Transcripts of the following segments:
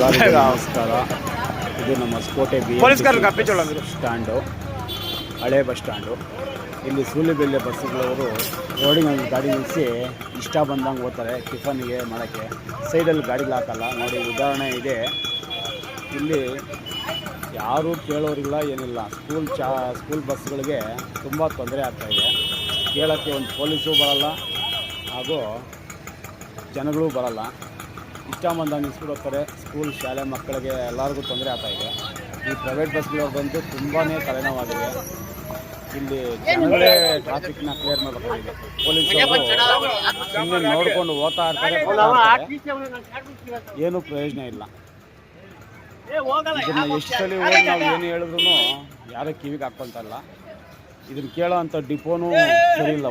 ನಮಸ್ಕಾರ. ಇದು ನಮ್ಮ ಕೋಟೆ ಸ್ಟ್ಯಾಂಡು, ಹಳೆ ಬಸ್ ಸ್ಟ್ಯಾಂಡು. ಇಲ್ಲಿ ಸೂಲಿಬೆಲೆ ಬಸ್ಸುಗಳವರು ರೋಡಿನಲ್ಲಿ ಗಾಡಿ ನಿಲ್ಲಿಸಿ ಇಷ್ಟ ಬಂದಂಗೆ ಹೋಗ್ತಾರೆ. ಟಿಫನ್ಗೆ ಮಾಡೋಕ್ಕೆ ಸೈಡಲ್ಲಿ ಗಾಡಿಗಳು ಹಾಕಲ್ಲ. ನೋಡಿ, ಉದಾಹರಣೆ ಇದೆ. ಇಲ್ಲಿ ಯಾರೂ ಕೇಳೋರಿಲ್ಲ, ಏನಿಲ್ಲ. ಸ್ಕೂಲ್ ಬಸ್ಗಳಿಗೆ ತುಂಬ ತೊಂದರೆ ಆಗ್ತಾಯಿದೆ. ಕೇಳೋಕ್ಕೆ ಒಂದು ಪೊಲೀಸು ಬರಲ್ಲ, ಹಾಗೂ ಜನಗಳು ಬರಲ್ಲ. ಇಷ್ಟ ಬಂದಾಗ ನಿಲ್ಸ್ಬಿಟ್ಟು ಹೋಗ್ತಾರೆ. ಸ್ಕೂಲ್ ಶಾಲೆ ಮಕ್ಕಳಿಗೆ ಎಲ್ಲರಿಗೂ ತೊಂದರೆ ಆಗ್ತಾಯಿದೆ. ಈ ಪ್ರೈವೇಟ್ ಬಸ್ಗಳವ್ರದಂತೂ ತುಂಬಾ ತಲೆನೋವಾಗಿದೆ. ಇಲ್ಲಿ ಜನಗಳೇ ಟ್ರಾಫಿಕ್ನ ಕ್ಲಿಯರ್ ಮಾಡಬೇಕಾಗಿದೆ. ಪೊಲೀಸರು ಸುಮ್ಮನೆ ನೋಡ್ಕೊಂಡು ಹೋಗ್ತಾ ಇರ್ತಾರೆ, ಏನೂ ಪ್ರಯೋಜನ ಇಲ್ಲ. ಇದನ್ನು ಎಷ್ಟು ಸಲ ಹೋಗಿ ನಾವು ಏನು ಹೇಳಿದ್ರು ಯಾರೂ ಕಿವಿಗೆ ಹಾಕ್ಕೊಂತಲ್ಲ. ಇದನ್ನು ಕೇಳೋ ಅಂಥ ಡಿಪೋನೂ ಸರಿ ಇಲ್ಲ.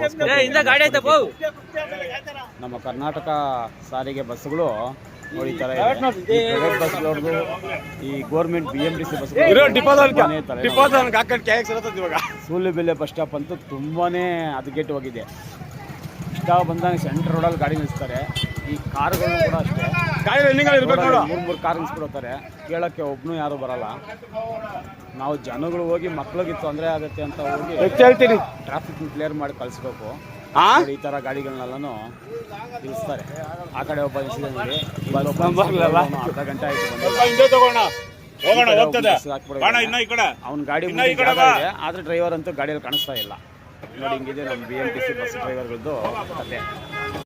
ನಮ್ಮ ಕರ್ನಾಟಕ ಸಾರಿಗೆ ಬಸ್ಸುಗಳು ನೋಡಿ ಥರ ಇದೆ. ಪ್ರೈವೇಟ್ ಬಸ್ಗಳವ್ರದ್ದು, ಈ government BMTC Sulibele bus stop ಅಂತೂ ತುಂಬಾ ಹದಗೆಟ್ಟು ಹೋಗಿದೆ. ಇಷ್ಟ ಬಂದಾಗ ಸೆಂಟ್ರ್ ರೋಡಲ್ಲಿ ಗಾಡಿ ನಿಲ್ಲಿಸ್ತಾರೆ. ಈ ಕಾರ್ಗಳು ಕೂಡ ಅಷ್ಟೇ, 3 ಕಾರ್ ನಿಲ್ಲಿಸ್ಬಿಡ್ತಾರೆ. ಕೇಳೋಕ್ಕೆ ಒಬ್ಬನು ಯಾರೂ ಬರಲ್ಲ. ನಾವು ಜನಗಳು ಹೋಗಿ ಮಕ್ಳಿಗೆ ತೊಂದರೆ ಆಗುತ್ತೆ ಅಂತ ಹೋಗಿ ಟ್ರಾಫಿಕ್ ಕ್ಲಿಯರ್ ಮಾಡಿ ಕಳಿಸ್ಬೇಕು. ಈ ಥರ ಗಾಡಿಗಳನ್ನೆಲ್ಲನೂ ನಿಲ್ಲಿಸ್ತಾರೆ. ಆ ಕಡೆ ಒಬ್ಬ ನಿಲ್ಸಿದೆ, ಅರ್ಧ ಗಂಟೆ ಆಯಿತು ಅವ್ನ ಗಾಡಿ ಇದೆ, ಆದರೆ ಡ್ರೈವರ್ ಅಂತೂ ಗಾಡಿಯಲ್ಲಿ ಕಾಣಿಸ್ತಾ ಇಲ್ಲ. ನೋಡಿ, ಹಿಂಗಿದೆ ನಮ್ಮ BMTC ಬಸ್ ಡ್ರೈವರ್ಗಳದ್ದು ಕತೆ.